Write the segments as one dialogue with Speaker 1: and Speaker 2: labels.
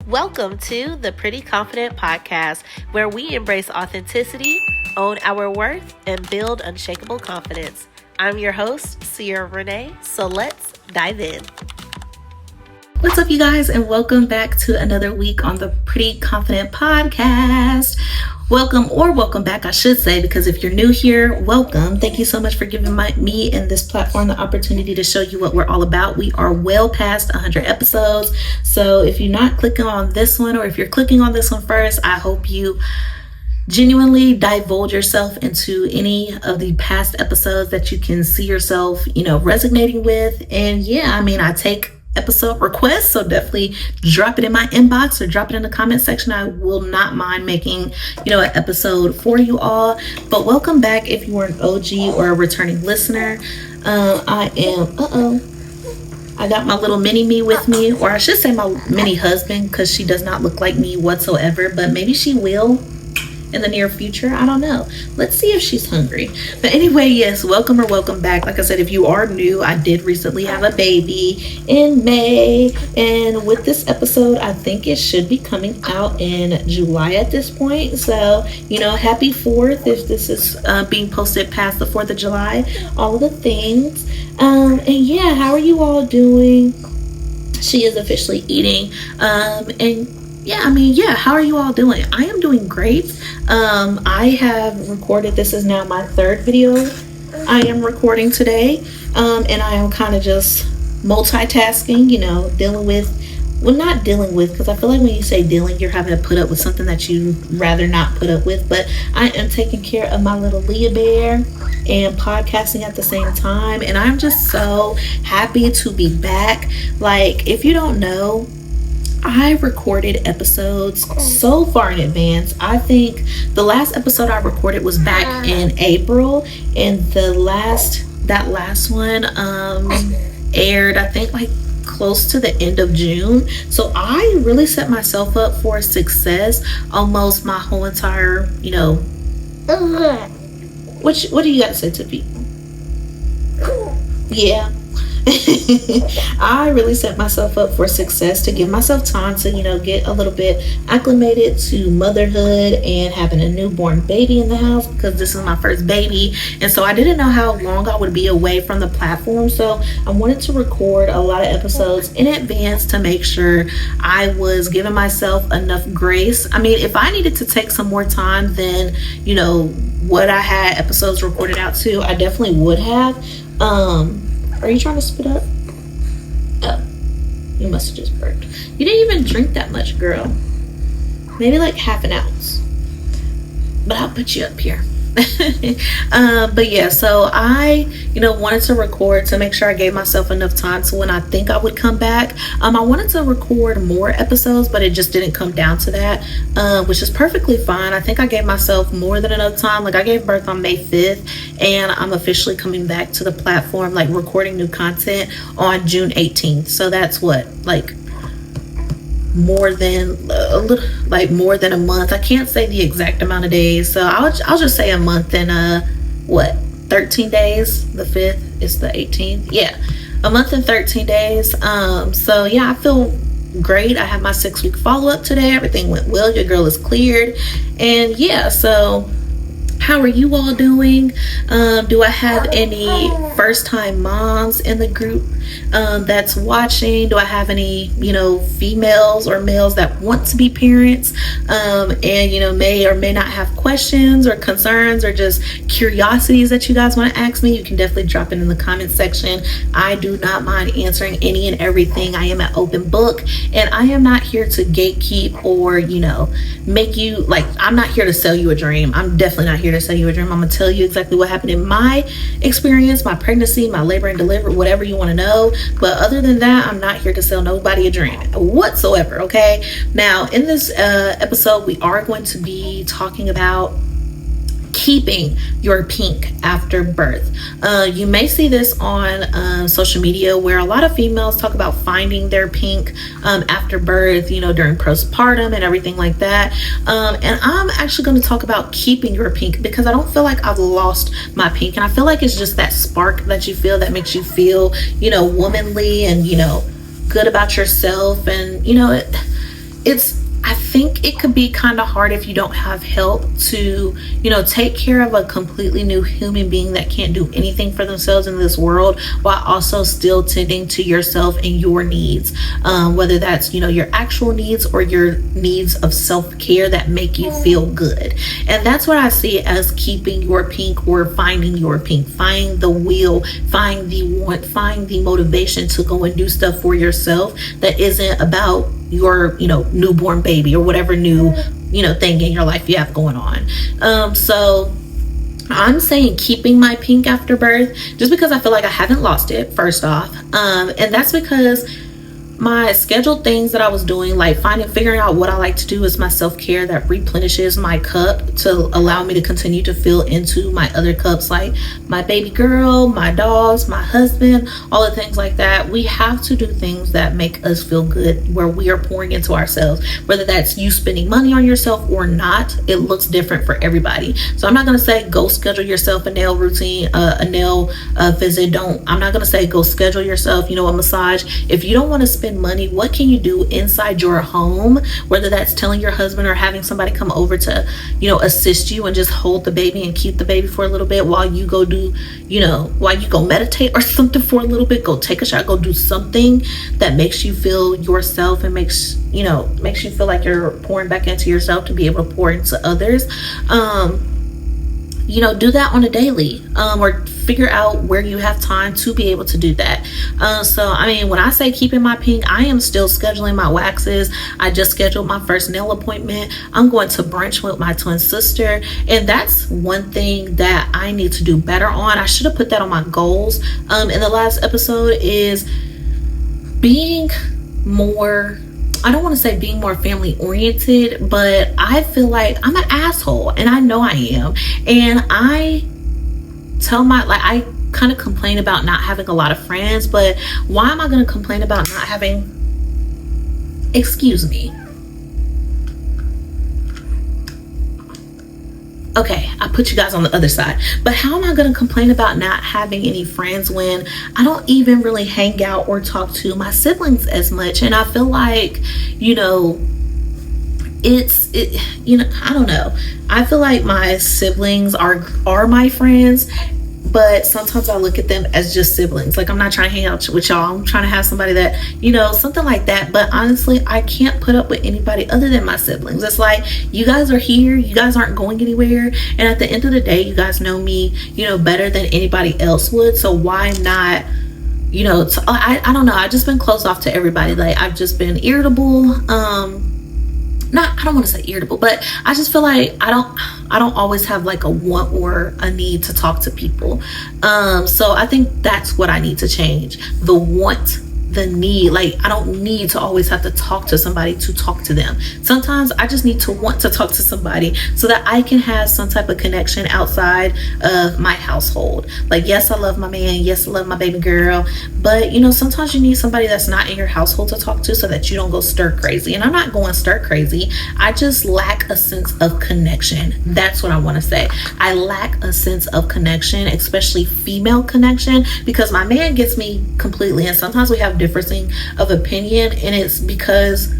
Speaker 1: Welcome to the Pretty Confident Podcast, where we embrace authenticity, own our worth, and build unshakable confidence. I'm your host, Sierra Renee, so let's dive in. What's up, you guys, and welcome back to another week on the Pretty Confident Podcast. Welcome back, I should say, because if you're new here, welcome. Thank you so much for giving me and this platform the opportunity to show you what we're all about. We are well past 100 episodes, so if you're not clicking on this one, or if you're clicking on this one first, I hope you genuinely divulge yourself into any of the past episodes that you can see yourself, resonating with. And I take episode requests, so definitely drop it in my inbox or drop it in the comment section. I will not mind making an episode for you all. But welcome back if you are an OG or a returning listener. I got my little mini me with me, or I should say my mini husband, because she does not look like me whatsoever, but maybe she will in the near future. I don't know. Let's see if she's hungry. But anyway, yes, welcome back. Like I said, if you are new, I did recently have a baby in May, and with this episode, I think it should be coming out in July at this point. So, happy 4th if this is being posted past the 4th of July, all the things. How are you all doing? She is officially eating. How are you all doing? I am doing great. I have recorded, this is now my third video I am recording today. And I am kind of just multitasking, not dealing with, because I feel like when you say dealing, you're having to put up with something that you'd rather not put up with. But I am taking care of my little Leah bear and podcasting at the same time. And I'm just so happy to be back. Like, if you don't know, I recorded episodes so far in advance. I think the last episode I recorded was back in April, and that last one aired, I think, like close to the end of June. So I really set myself up for success almost my whole entire, what do you got to say to people? Yeah. I really set myself up for success to give myself time to, get a little bit acclimated to motherhood and having a newborn baby in the house, because this is my first baby. And so I didn't know how long I would be away from the platform. So I wanted to record a lot of episodes in advance to make sure I was giving myself enough grace. I mean, if I needed to take some more time than, what I had episodes recorded out to, I definitely would have. Are you trying to spit up? Oh, you must have just burped. You didn't even drink that much, girl. Maybe like half an ounce. But I'll put you up here. But yeah, so I, wanted to record to make sure I gave myself enough time to when I think I would come back. I wanted to record more episodes, but it just didn't come down to that, which is perfectly fine. I think I gave myself more than enough time. Like, I gave birth on May 5th, and I'm officially coming back to the platform, like recording new content on June 18th. So that's more than a month. I can't say the exact amount of days, so I'll just say a month and 13 days. The 5th is the 18th. A month and 13 days. I feel great. I have my 6-week follow-up today. Everything went well. Your girl is cleared. And so how are you all doing? Do I have any first-time moms in the group that's watching? Do I have any, females or males that want to be parents and, may or may not have questions or concerns or just curiosities that you guys want to ask me? You can definitely drop it in the comment section. I do not mind answering any and everything. I am an open book, and I am not here to gatekeep or, make you, I'm not here to sell you a dream. I'm definitely not here to sell you a dream. I'm gonna tell you exactly what happened in my experience, my pregnancy, my labor and delivery, whatever you want to know. But other than that, I'm not here to sell nobody a dream whatsoever. Okay, now in this episode, we are going to be talking about keeping your pink after birth. You may see this on social media, where a lot of females talk about finding their pink after birth, during postpartum and everything like that. And I'm actually going to talk about keeping your pink, because I don't feel like I've lost my pink, and I feel like it's just that spark that you feel that makes you feel, womanly and, good about yourself. And, I think it could be kind of hard if you don't have help to, take care of a completely new human being that can't do anything for themselves in this world, while also still tending to yourself and your needs. Whether that's, your actual needs or your needs of self-care that make you feel good. And that's what I see as keeping your pink, or finding your pink. Find the will, find the want, find the motivation to go and do stuff for yourself that isn't about your newborn baby or whatever new thing in your life you have going on. So I'm saying keeping my pink after birth, just because I feel like I haven't lost it, first off, and that's because my scheduled things that I was doing, like figuring out what I like to do as my self-care that replenishes my cup to allow me to continue to fill into my other cups, like my baby girl, my dogs, my husband, all the things like that. We have to do things that make us feel good, where we are pouring into ourselves, whether that's you spending money on yourself or not. It looks different for everybody. So I'm not going to say go schedule yourself a nail routine, a nail visit. I'm not going to say go schedule yourself, a massage. If you don't want to spend money, what can you do inside your home, whether that's telling your husband or having somebody come over to assist you and just hold the baby and keep the baby for a little bit while you go do while you go meditate or something for a little bit. Go take a shot, go do something that makes you feel yourself and makes you feel like you're pouring back into yourself to be able to pour into others. Do that on a daily, or figure out where you have time to be able to do that. So when I say keeping my pink, I am still scheduling my waxes. I just scheduled my first nail appointment. I'm going to brunch with my twin sister, and that's one thing that I need to do better on. I should have put that on my goals in the last episode, is being more, I don't want to say being more family oriented, but I feel like I'm an asshole, and I know I am. And I I kind of complain about not having a lot of friends, but why am I going to complain about not having, excuse me. Okay, I put you guys on the other side. But how am I going to complain about not having any friends when I don't even really hang out or talk to my siblings as much? And I feel like, I don't know. I feel like my siblings are my friends, but sometimes I look at them as just siblings. Like, I'm not trying to hang out with y'all. I'm trying to have somebody that, something like that. But honestly, I can't put up with anybody other than my siblings. It's like, you guys are here. You guys aren't going anywhere. And at the end of the day, you guys know me, better than anybody else would. So why not, I don't know. I've just been closed off to everybody. Like, I've just been irritable. I don't want to say irritable, but I just feel like I don't always have like a want or a need to talk to people. So I think that's what I need to change. The want, the need. Like, I don't need to always have to talk to somebody to talk to them. Sometimes I just need to want to talk to somebody so that I can have some type of connection outside of my household. Like, yes, I love my man. Yes, I love my baby girl. But, sometimes you need somebody that's not in your household to talk to so that you don't go stir crazy. And I'm not going stir crazy. I just lack a sense of connection. That's what I want to say. I lack a sense of connection, especially female connection, because my man gets me completely. And sometimes we have differencing of opinion, and it's because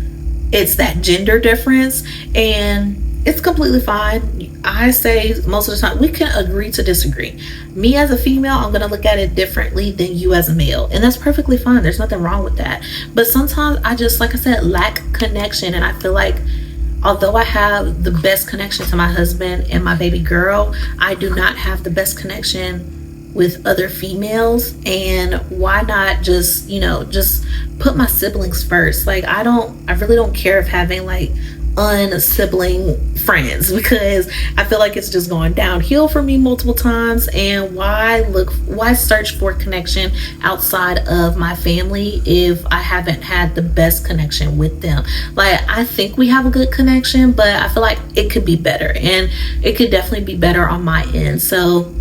Speaker 1: it's that gender difference, and it's completely fine. I say most of the time we can agree to disagree. Me as a female, I'm going to look at it differently than you as a male, and that's perfectly fine. There's nothing wrong with that. But sometimes I just, like I said, lack connection, and I feel like although I have the best connection to my husband and my baby girl, I do not have the best connection with other females. And why not just put my siblings first? Like, I really don't care if having like unsibling friends, because I feel like it's just gone downhill for me multiple times. And why search for connection outside of my family if I haven't had the best connection with them? Like, I think we have a good connection, but I feel like it could be better, and it could definitely be better on my end. So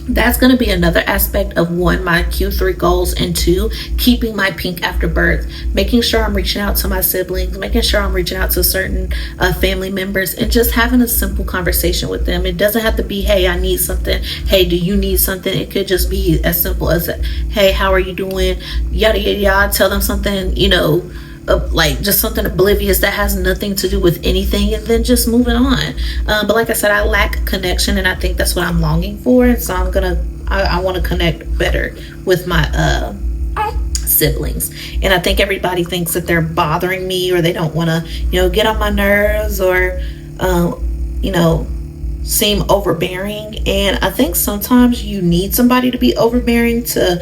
Speaker 1: that's going to be another aspect of one, my Q3 goals, and two, keeping my pink after birth, making sure I'm reaching out to my siblings, making sure I'm reaching out to certain family members, and just having a simple conversation with them. It doesn't have to be, hey, I need something. Hey, do you need something? It could just be as simple as, hey, how are you doing? Yada, yada, yada. Tell them something, like just something oblivious that has nothing to do with anything, and then just moving on. But like I said, I lack connection, and I think that's what I'm longing for. And so I want to connect better with my siblings. And I think everybody thinks that they're bothering me, or they don't want to, get on my nerves, or seem overbearing. And I think sometimes you need somebody to be overbearing to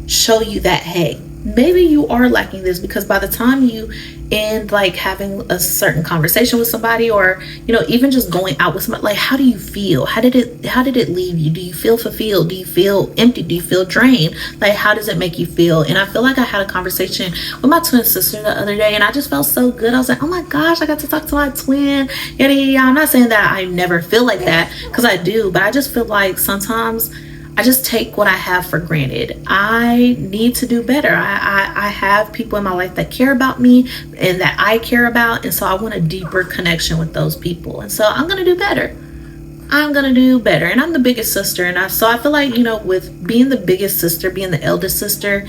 Speaker 1: show you that, hey, maybe you are lacking this, because by the time you end like having a certain conversation with somebody, or even just going out with somebody, like, how do you feel? How did it leave you? Do you feel fulfilled? Do you feel empty? Do you feel drained? Like, how does it make you feel? And I feel like I had a conversation with my twin sister the other day, and I just felt so good. I was like, oh my gosh, I got to talk to my twin. Yada, yada, yada. I'm not saying that I never feel like that, because I do, but I just feel like sometimes I just take what I have for granted. I need to do better. I have people in my life that care about me and that I care about. And so I want a deeper connection with those people. And so I'm going to do better. And I'm the biggest sister. And so I feel like, with being the biggest sister, being the eldest sister,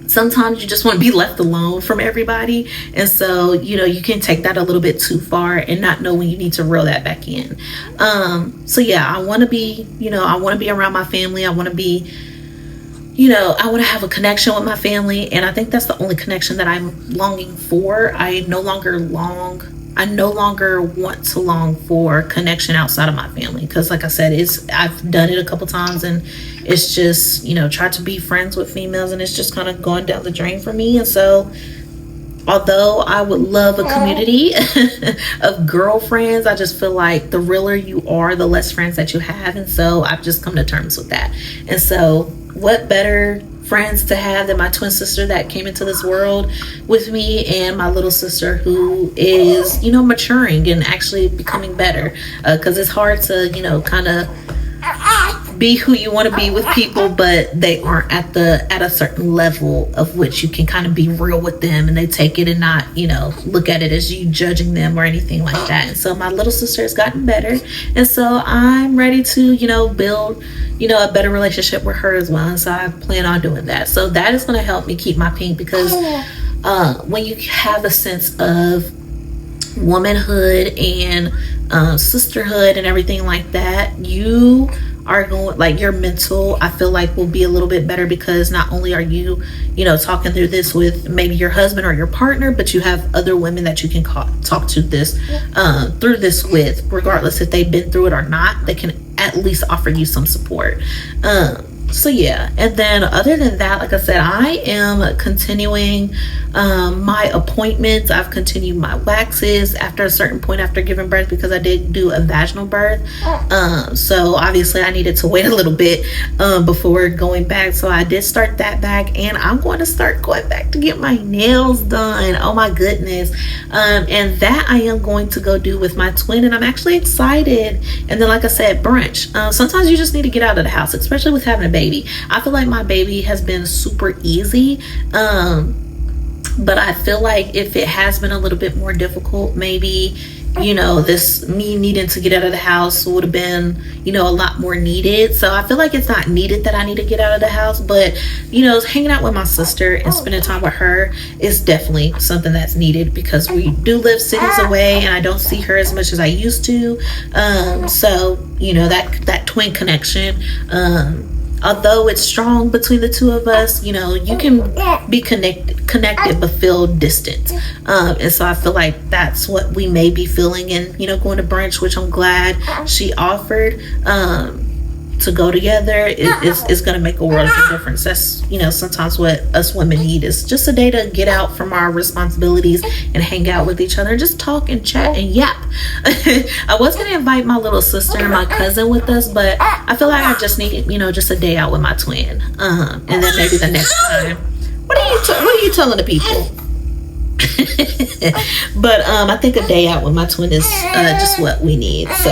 Speaker 1: sometimes you just want to be left alone from everybody. And so, you can take that a little bit too far and not know when you need to reel that back in. So yeah, I want to be, around my family. I want to be, I want to have a connection with my family. And I think that's the only connection that I'm longing for. I no longer want to long for connection outside of my family, because like I said, I've done it a couple times, and it's just, try to be friends with females, and it's just kind of going down the drain for me. And so although I would love a community of girlfriends, I just feel like the realer you are, the less friends that you have. And so I've just come to terms with that. And so what better friends to have than my twin sister that came into this world with me, and my little sister who is, maturing and actually becoming better, because it's hard to, kind of be who you want to be with people, but they aren't at a certain level of which you can kind of be real with them, and they take it and not, look at it as you judging them or anything like that. And so my little sister has gotten better, and so I'm ready to, build, a better relationship with her as well. And so I plan on doing that. So that is going to help me keep my pink, because when you have a sense of womanhood and sisterhood and everything like that, you are going, like, your mental, I feel like, will be a little bit better, because not only are you, talking through this with maybe your husband or your partner, but you have other women that you can talk to this through this with, regardless if they've been through it or not. They can at least offer you some support. So yeah, and then other than that, like I said, I am continuing my appointments. I've continued my waxes after a certain point after giving birth, because I did do a vaginal birth. So obviously I needed to wait a little bit before going back. So I did start that back, and I'm going to start going back to get my nails done. Oh my goodness. And that I am going to go do with my twin, and I'm actually excited. And then, like I said, brunch. Sometimes you just need to get out of the house, especially with having a baby. I feel like my baby has been super easy, but I feel like if it has been a little bit more difficult, maybe this me needing to get out of the house would have been a lot more needed. So I feel like it's not needed that I need to get out of the house, but hanging out with my sister and spending time with her is definitely something that's needed, because we do live cities away, and I don't see her as much as I used to. So that twin connection, although it's strong between the two of us, you can be connected but feel distant. And so I feel like that's what we may be feeling in, going to brunch, which I'm glad she offered to go together. It's going to make a world of a difference. That's, sometimes what us women need is just a day to get out from our responsibilities and hang out with each other and just talk and chat and yap. I was going to invite my little sister and my cousin with us, but I feel like I just need, just a day out with my twin. And then maybe the next time. What are you telling the people? But I think a day out with my twin is just what we need. So.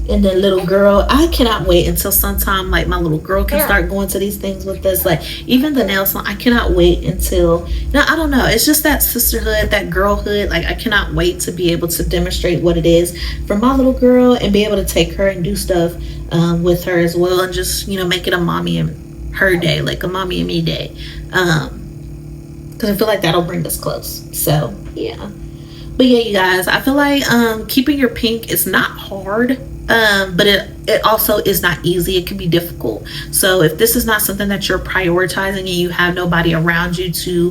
Speaker 1: And then little girl, I cannot wait until sometime like my little girl can start going to these things with us. Like even the nail salon, I cannot wait until, I don't know. It's just that sisterhood, that girlhood. Like I cannot wait to be able to demonstrate what it is for my little girl and be able to take her and do stuff with her as well. And just, make it a mommy and her day, like a mommy and me day. because I feel like that'll bring us close. So yeah. But yeah, you guys, I feel like keeping your pink is not hard, but it also is not easy. It can be difficult. So if this is not something that you're prioritizing and you have nobody around you to,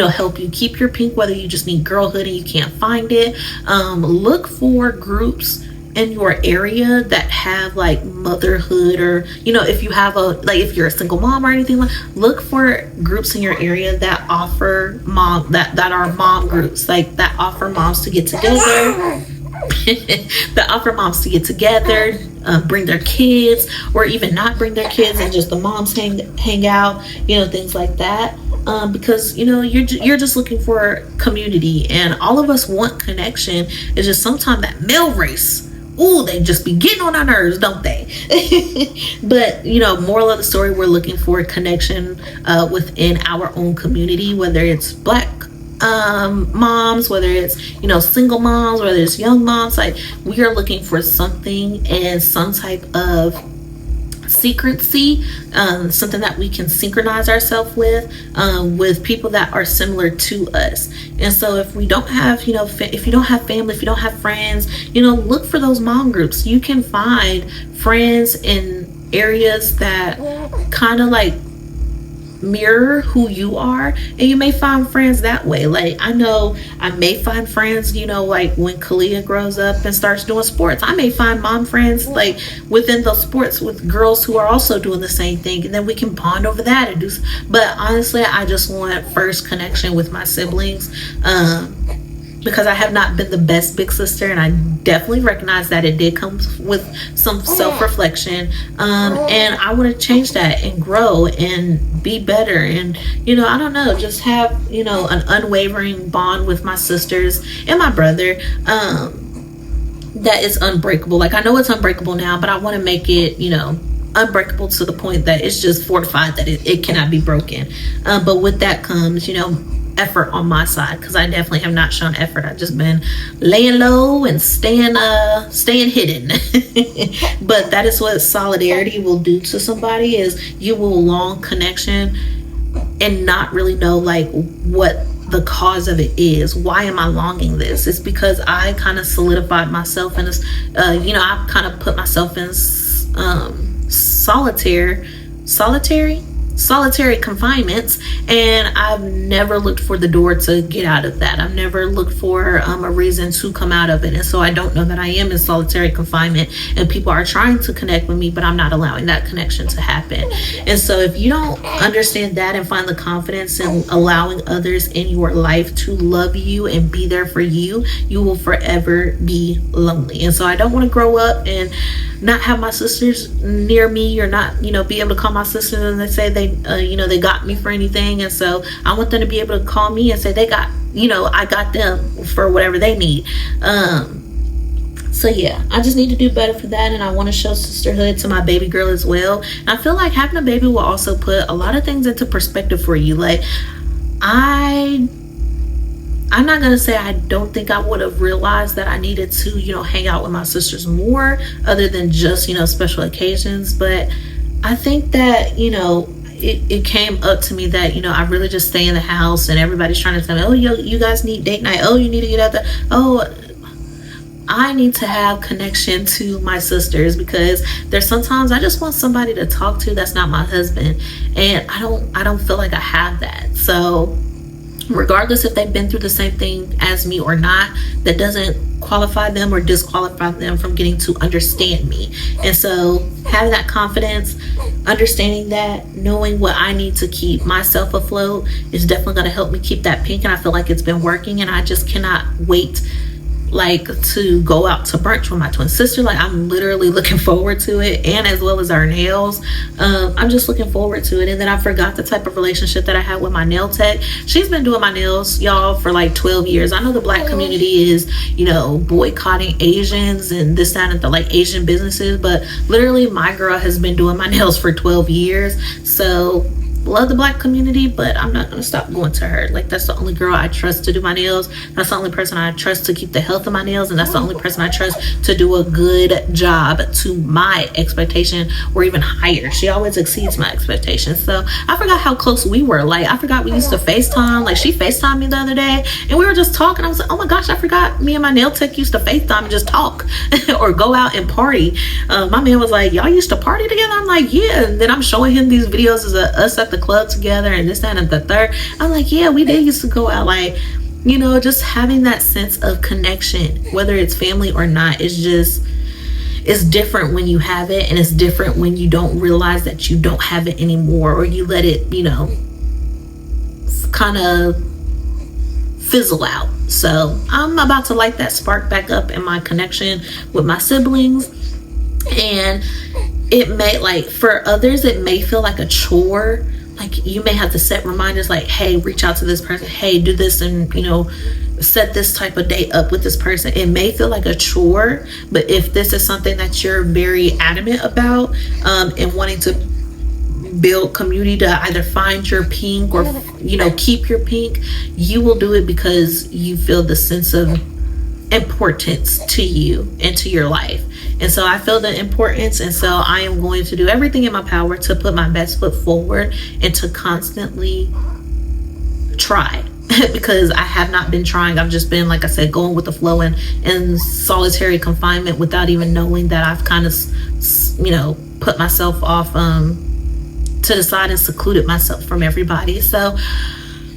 Speaker 1: help you keep your pink, whether you just need girlhood and you can't find it, look for groups in your area that have like motherhood, or if you have if you're a single mom or anything, look for groups in your area that offer that are mom groups, like that offer moms to get together that offer moms to get together, bring their kids, or even not bring their kids and just the moms hang out, things like that. Because you're just looking for community, and all of us want connection. It's just sometimes that male race, they just be getting on our nerves, don't they? But moral of the story, we're looking for a connection within our own community, whether it's Black moms, whether it's single moms, whether it's young moms. Like, we are looking for something and some type of secrecy, something that we can synchronize ourselves with people that are similar to us. And so if we don't have if you don't have family, if you don't have friends, look for those mom groups. You can find friends in areas that kind of like mirror who you are, and you may find friends that way. Like, I know I may find friends, like when Kalia grows up and starts doing sports, I may find mom friends like within those sports with girls who are also doing the same thing, and then we can bond over that and do. But honestly, I just want first connection with my siblings, because I have not been the best big sister, and I definitely recognize that it did come with some self-reflection, and I want to change that and grow and be better, and I don't know, just have an unwavering bond with my sisters and my brother, that is unbreakable. Like, I know it's unbreakable now, but I want to make it unbreakable to the point that it's just fortified, that it cannot be broken. But with that comes effort on my side, because I definitely have not shown effort. I've just been laying low and staying hidden. But that is what solidarity will do to somebody, is you will long connection and not really know like what the cause of it is. Why am I longing this? It's because I kind of solidified myself in this, I kind of put myself in solitary confinements, and I've never looked for the door to get out of that. I've never looked for a reason to come out of it, and so I don't know that I am in solitary confinement, and people are trying to connect with me, but I'm not allowing that connection to happen. And so if you don't understand that and find the confidence in allowing others in your life to love you and be there for you, you will forever be lonely. And so I don't want to grow up and not have my sisters near me, or not be able to call my sisters and they say they got me for anything. And so I want them to be able to call me and say they got I got them for whatever they need. So yeah, I just need to do better for that, and I want to show sisterhood to my baby girl as well. And I feel like having a baby will also put a lot of things into perspective for you. Like, I'm not going to say I don't think I would have realized that I needed to, hang out with my sisters more, other than just, special occasions. But I think that, it came up to me that, I really just stay in the house, and everybody's trying to tell me, oh, you guys need date night. Oh, you need to get out there. Oh, I need to have connection to my sisters, because there's sometimes I just want somebody to talk to that's not my husband. And I don't feel like I have that. So regardless if they've been through the same thing as me or not, that doesn't qualify them or disqualify them from getting to understand me. And so having that confidence, understanding that, knowing what I need to keep myself afloat is definitely going to help me keep that pink. And I feel like it's been working, and I just cannot wait to go out to brunch with my twin sister. Like, I'm literally looking forward to it, and as well as our nails. I'm just looking forward to it. And then I forgot the type of relationship that I had with my nail tech. She's been doing my nails, y'all, for like 12 years. I know the Black community is, boycotting Asians and this, that, and the Asian businesses, but literally my girl has been doing my nails for 12 years. So love the black community, but I'm not gonna stop going to her. Like, that's the only girl I trust to do my nails. That's the only person I trust to keep the health of my nails, and that's the only person I trust to do a good job to my expectation, or even higher. She always exceeds my expectations. So I forgot how close we were. Like, I forgot we used to FaceTime. Like, she FaceTimed me the other day and we were just talking. I was like, oh my gosh, I forgot me and my nail tech used to FaceTime and just talk or go out and party. My man was like, y'all used to party together? I'm like, yeah. And then I'm showing him these videos of us at the club together and this, that, and the third. I'm like, yeah, we did used to go out. Like, you know, just having that sense of connection, whether it's family or not, is just, it's different when you have it, and it's different when you don't realize that you don't have it anymore, or you let it, you know, kind of fizzle out. So I'm about to light that spark back up in my connection with my siblings. And it may, like, for others, it may feel like a chore. Like, you may have to set reminders like, hey, reach out to this person, hey, do this, and, you know, set this type of date up with this person. It may feel like a chore, but if this is something that you're very adamant about, and wanting to build community to either find your pink or, you know, keep your pink, you will do it because you feel the sense of importance to you and to your life. And so I feel the importance, and so I am going to do everything in my power to put my best foot forward and to constantly try. Because I have not been trying. I've just been, like I said, going with the flow and in solitary confinement without even knowing that I've kind of, you know, put myself off to the side and secluded myself from everybody. So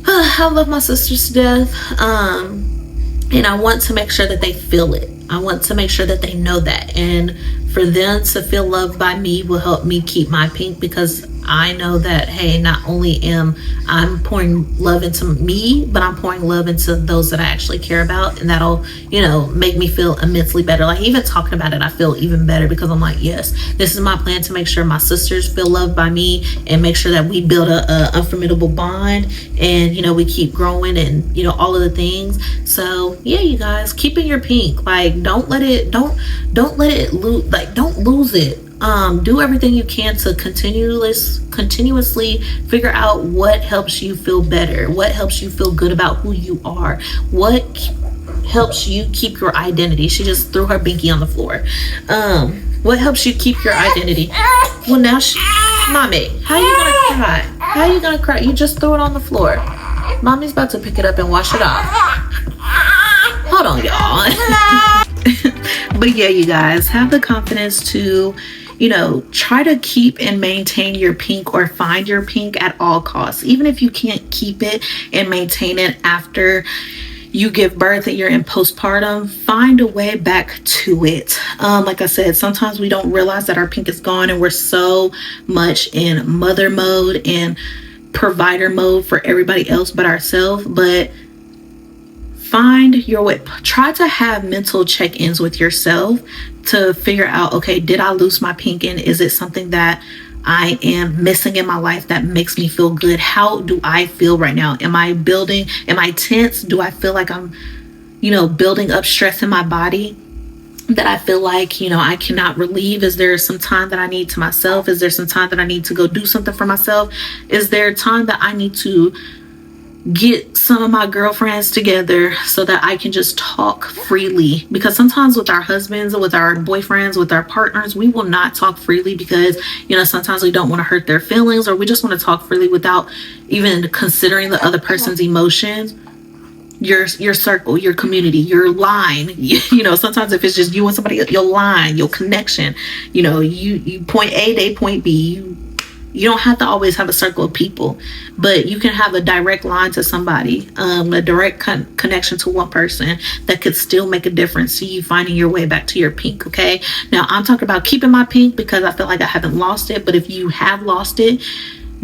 Speaker 1: I love my sisters to death, and I want to make sure that they feel it. I want to make sure that they know that, and for them to feel loved by me will help me keep my pink, because I know that, hey, not only am I'm pouring love into me, but I'm pouring love into those that I actually care about, and that'll, you know, make me feel immensely better. Like, even talking about it, I feel even better, because I'm like, yes, this is my plan to make sure my sisters feel loved by me and make sure that we build a unformidable bond, and, you know, we keep growing, and, you know, all of the things. So yeah, you guys, keeping your pink, like, don't let it lose, like, don't lose it. Do everything you can to continuously figure out what helps you feel better, what helps you feel good about who you are, what helps you keep your identity. She just threw her binky on the floor. What helps you keep your identity? Well, now Mommy, how you gonna cry? How you gonna cry? You just threw it on the floor. Mommy's about to pick it up and wash it off. Hold on, y'all. But yeah, you guys, have the confidence to, you know, try to keep and maintain your pink, or find your pink at all costs. Even if you can't keep it and maintain it after you give birth and you're in postpartum, find a way back to it. Like I said, sometimes we don't realize that our pink is gone, and we're so much in mother mode and provider mode for everybody else but ourselves. But find your way. Try to have mental check-ins with yourself to figure out, okay, did I lose my pink, and is it something that I am missing in my life that makes me feel good? How do I feel right now? Am I tense? Do I feel like I'm, you know, building up stress in my body that I feel like, you know, I cannot relieve? Is there some time that I need to myself? Is there some time that I need to go do something for myself? Is there time that I need to get some of my girlfriends together so that I can just talk freely? Because sometimes with our husbands, with our boyfriends, with our partners, we will not talk freely because, you know, sometimes we don't want to hurt their feelings, or we just want to talk freely without even considering the other person's emotions. Your circle, your community, your line, you know, sometimes if it's just you and somebody, your line, your connection, you know, you point A, they point B. You don't have to always have a circle of people, but you can have a direct line to somebody, a direct connection to one person that could still make a difference to you finding your way back to your pink. Okay. Now I'm talking about keeping my pink because I feel like I haven't lost it, but if you have lost it,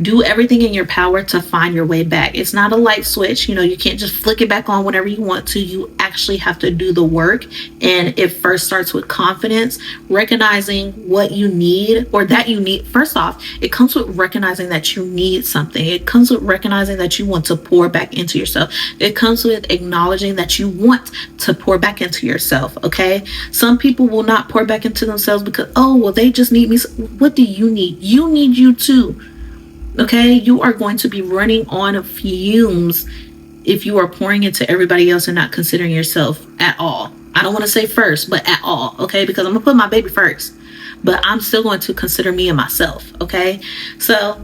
Speaker 1: do everything in your power to find your way back. It's not a light switch. You know, you can't just flick it back on whenever you want to. You actually have to do the work. And it first starts with confidence, recognizing what you need, or that you need. First off, it comes with recognizing that you need something. It comes with recognizing that you want to pour back into yourself. It comes with acknowledging that you want to pour back into yourself. Okay. Some people will not pour back into themselves because, oh, well, they just need me. What do you need? You need you too. Okay, you are going to be running on fumes if you are pouring into everybody else and not considering yourself at all. I don't want to say first, but at all, okay? Because I'm gonna put my baby first, but I'm still going to consider me and myself, okay? So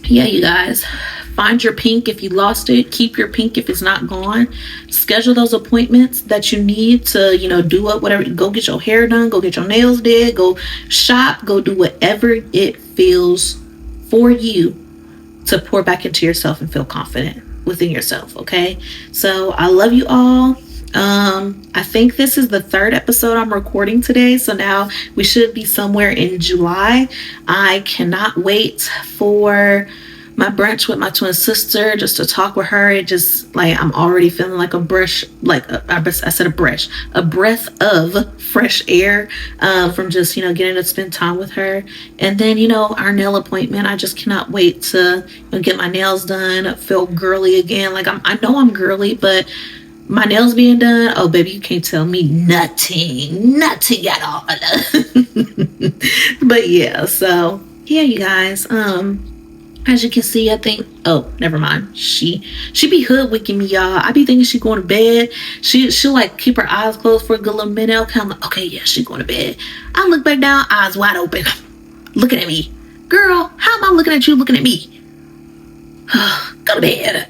Speaker 1: yeah, you guys, find your pink if you lost it. Keep your pink if it's not gone. Schedule those appointments that you need to, do up whatever. Go get your hair done. Go get your nails did. Go shop. Go do whatever it feels for you to pour back into yourself and feel confident within yourself. Okay. So I love you all. I think this is the third episode I'm recording today. So now we should be somewhere in July. I cannot wait for my brunch with my twin sister, just to talk with her. It just I'm already feeling like a breath of fresh air, from just, getting to spend time with her. And then, our nail appointment, I just cannot wait to get my nails done, feel girly again. I know I'm girly, but my nails being done, oh baby, you can't tell me nothing at all. But yeah, so yeah, you guys, as you can see, I think, oh, never mind. She be hoodwinking me, y'all. I be thinking she going to bed. She'll keep her eyes closed for a good little minute. Okay, I'm like, okay, yeah, she going to bed. I look back down, eyes wide open, looking at me. Girl, how am I looking at you looking at me? Go to bed.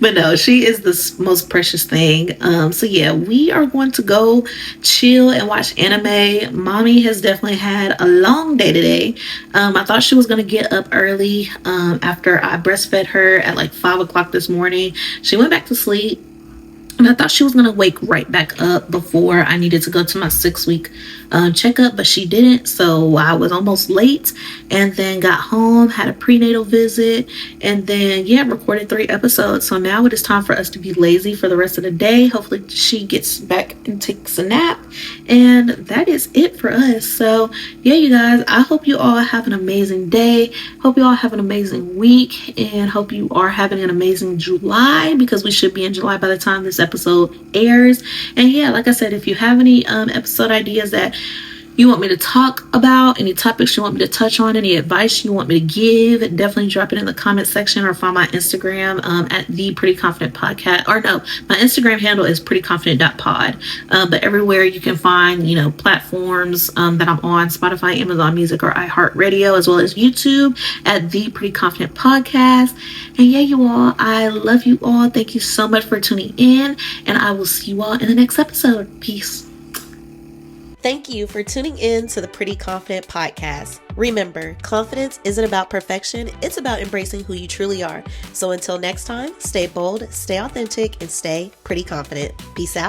Speaker 1: But no, she is the most precious thing. So yeah, we are going to go chill and watch anime. Mommy has definitely had a long day today. I thought she was going to get up early after I breastfed her at 5 o'clock this morning. She went back to sleep. And I thought she was going to wake right back up before I needed to go to my 6-week checkup, but she didn't. So I was almost late, and then got home, had a prenatal visit, and then, recorded 3 episodes. So now it is time for us to be lazy for the rest of the day. Hopefully she gets back and takes a nap. And that is it for us. So yeah, you guys, I hope you all have an amazing day. Hope you all have an amazing week, and hope you are having an amazing July, because we should be in July by the time this episode airs. And yeah, like I said, if you have any episode ideas that you want me to talk about, any topics you want me to touch on, any advice you want me to give, definitely drop it in the comment section, or find my Instagram at the Pretty Confident Podcast. Or no, my Instagram handle is prettyconfident.pod. But everywhere you can find, platforms that I'm on, Spotify, Amazon Music, or iHeartRadio, as well as YouTube at the Pretty Confident Podcast. And yeah, you all, I love you all. Thank you so much for tuning in, and I will see you all in the next episode. Peace.
Speaker 2: Thank you for tuning in to the Pretty Confident Podcast. Remember, confidence isn't about perfection, it's about embracing who you truly are. So until next time, stay bold, stay authentic, and stay pretty confident. Peace out.